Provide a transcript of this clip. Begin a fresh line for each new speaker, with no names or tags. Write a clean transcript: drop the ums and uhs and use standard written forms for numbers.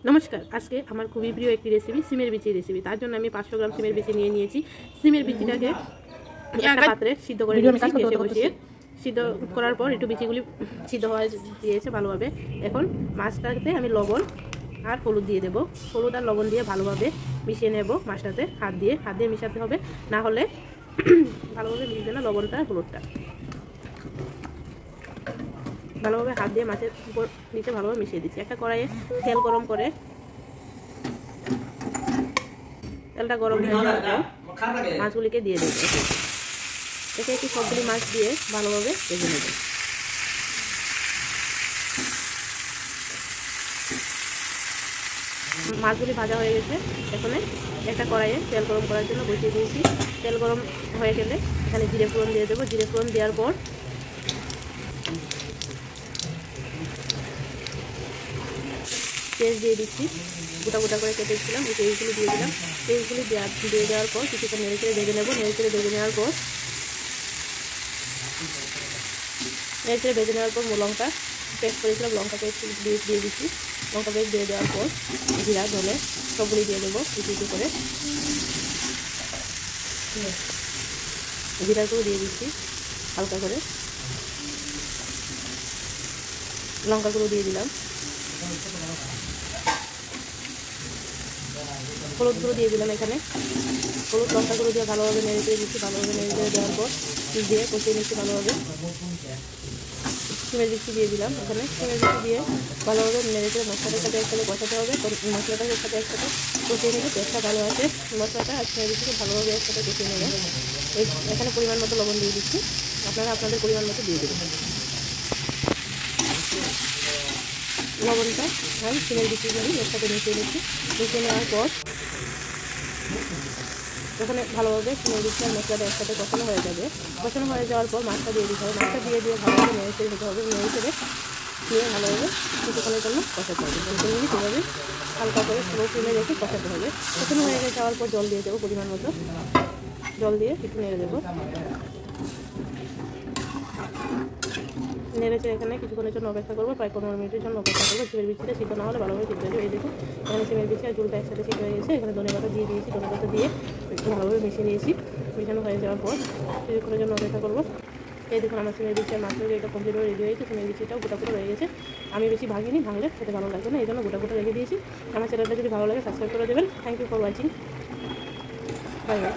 নমস্কার, আজকে আমার খুবই প্রিয় একটি রেসিপি সিমের বিচি রেসিপি। তার জন্য আমি 500 গ্রাম সিমের বিচি নিয়ে নিয়েছি। সিমের বিচিটাকে একটা পাত্রে সিদ্ধ করে নিয়েছি, গ্যাসে বসিয়ে সিদ্ধ করার পর একটু বিচিগুলি সিদ্ধ হয়ে দিয়েছে ভালোভাবে। এখন মাছটাতে আমি লবণ আর হলুদ দিয়ে দেবো। হলুদ আর লবণ দিয়ে ভালোভাবে মিশিয়ে নেব মাছটাতে। হাত দিয়ে মিশাতে হবে, না হলে ভালোভাবে মিশবে না লবণটা আর হলুদটা। ভালোভাবে হাত দিয়ে মাছের উপর নিচে ভালোভাবে মিশিয়ে দিচ্ছি। একটা কড়াইয়ে তেল গরম করে তেলটা গরম হয়ে যাওয়ার পর মাছগুলিকে দিয়ে দেবো। একে একটি সবগুলি মাছ দিয়ে ভালোভাবে ভেজে নেব। মাছগুলি ভাজা হয়ে গেছে। এখন একটা কড়াইয়ে তেল গরম করার জন্য বসিয়ে দিয়েছি। তেল গরম হয়ে গেলে এখানে জিরে ফোড়ন দিয়ে দেবো। জিরে ফোড়ন দেওয়ার পর পেঁয়াজ দিয়ে দিচ্ছি, গোটা গোটা করে কেটেছিলাম। এই পেঁয়াজগুলি দিয়ে দিলাম। পেঁয়াজগুলি দিয়ে দেওয়ার পর কিছুটা নেড়ে চেড়ে ভেজে নেবো। নেড়ে চেড়ে ভেজে নেওয়ার পর লঙ্কা পেস্ট করেছিলাম, লঙ্কা পেস্ট দিয়ে দিচ্ছি। লঙ্কা পেস্ট দিয়ে দেওয়ার পর জিরা ধনে সবগুলি দিয়ে দেবো কিছু করে। জিরাগুলো দিয়ে দিচ্ছি হালকা করে। লঙ্কাগুলো দিয়ে দিলাম। হলুদ গুঁড়ো দিয়ে দিলাম। এখানে হলুদ লঙ্কাগুলো দিয়ে ভালোভাবে নেড়ে চেড়ে দিচ্ছি। ভালোভাবে নেড়ে চেড়ে দেওয়ার পর দিয়ে কষিয়ে নিচ্ছি ভালোভাবে। সিমের বিচি দিয়ে দিলাম। এখানে সিমের বিচি দিয়ে ভালোভাবে নেড়ে চেড়ে মশলাটার সাথে একসাথে কষাতে হবে। মশলাটার সাথে একসাথে কষিয়ে নিলে টেস্টটা ভালো আছে। মশলাটা আর সিমের বিচিকে ভালোভাবে একসাথে কষিয়ে নেবে। এখানে পরিমাণ মতো লবণ দিয়ে দিচ্ছি, আপনারা আপনাদের পরিমাণ মতো দিয়ে দেবেন। লবণটা আমি সিমের বিচিগুলি এর সাথে মিশিয়ে নিচ্ছি। মিশিয়ে নেওয়ার পর ওখানে ভালোভাবে সিমের বিচি আর মশলাটা একসাথে কষানো হয়ে যাবে। কষানো হয়ে যাওয়ার পর মাছটা দিয়ে দিতে হবে। মাছটা দিয়ে ভালোভাবে নেড়ে চেড়ে দিতে হবে। নেড়ে চেড়ে দিয়ে ভালোভাবে কিছুক্ষণের জন্য কষাতে হবে। সেভাবে হালকা করে স্লো ফ্লেমে রেখে কষাতে হবে। কষানো হয়ে যাওয়ার পর জল দিয়ে দেবো পরিমাণ মতো। জল দিয়ে একটু নেড়ে দেবো। নেড়েছে এখানে কিছুক্ষণের জন্য অপেক্ষা করবো। প্রায় 15 মিনিটের জন্য অপেক্ষা করবো। সিমের বিচিটা সিদ্ধ না হলে ভালোভাবে সিদ্ধ হয়ে দেখুন এখানে সিমের বিচি আর ঝোলটা একসাথে সিদ্ধ হয়ে গেছে। এখানে ধনেপাতা দিয়ে দিয়েছি। ধনেপাতা দিয়ে একটু ভালোভাবে মিশিয়ে নিয়েছি। মিশানো হয়ে যাওয়ার পর কিছুক্ষণের জন্য অপেক্ষা করবো। এই দেখুন আমার সিমের বিচি আর মাছ এটা কমপ্লিট হয়ে রেডি হয়েছে। সিমের বিচিটাও গোটা গোটা রয়ে গেছে। আমি বেশি ভাগিনি, ভাঙলে খেতে ভালো লাগবে না, এই জন্য গোটা গোটা রেখে দিয়েছি। আমার চ্যানেলটা যদি ভালো লাগে সাবস্ক্রাইব করে দেবেন। Thank you for watching. Bye by.